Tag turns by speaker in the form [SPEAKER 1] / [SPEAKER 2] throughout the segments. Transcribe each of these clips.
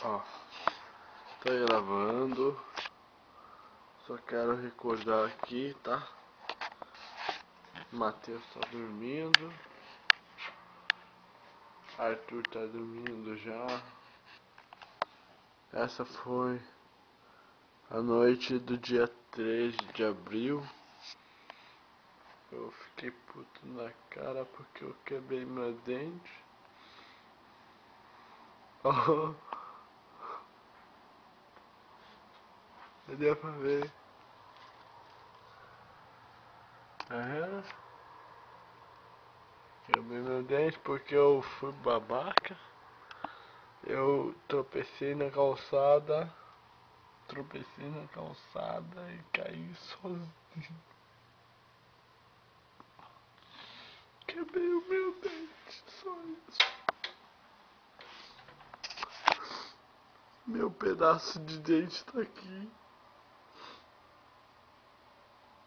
[SPEAKER 1] Ó, tô gravando. Só quero recordar aqui, tá? Matheus tá dormindo. Arthur tá dormindo já. Essa foi a noite do dia 13 de abril. Eu fiquei puto na cara porque eu quebrei meu dente. Oh, deu pra ver. Quebrei meu dente porque eu fui babaca. Eu tropecei na calçada. E caí sozinho. Quebrei o meu dente, só isso. Meu pedaço de dente tá aqui.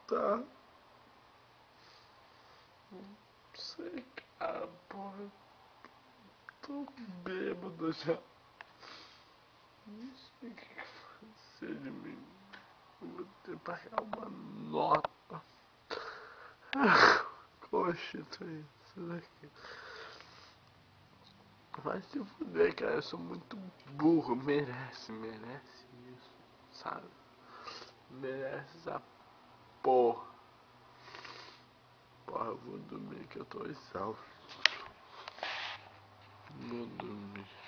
[SPEAKER 1] Tá? Não sei, cara, porra. Tô bêbado já. Não sei o que fazer de mim. Eu vou ter que pagar uma nota. Poxa, isso daqui. Vai se fuder, cara. Eu sou muito burro. Merece isso, sabe? Merece essa porra. Porra, eu vou dormir que eu tô exausto. Vou dormir.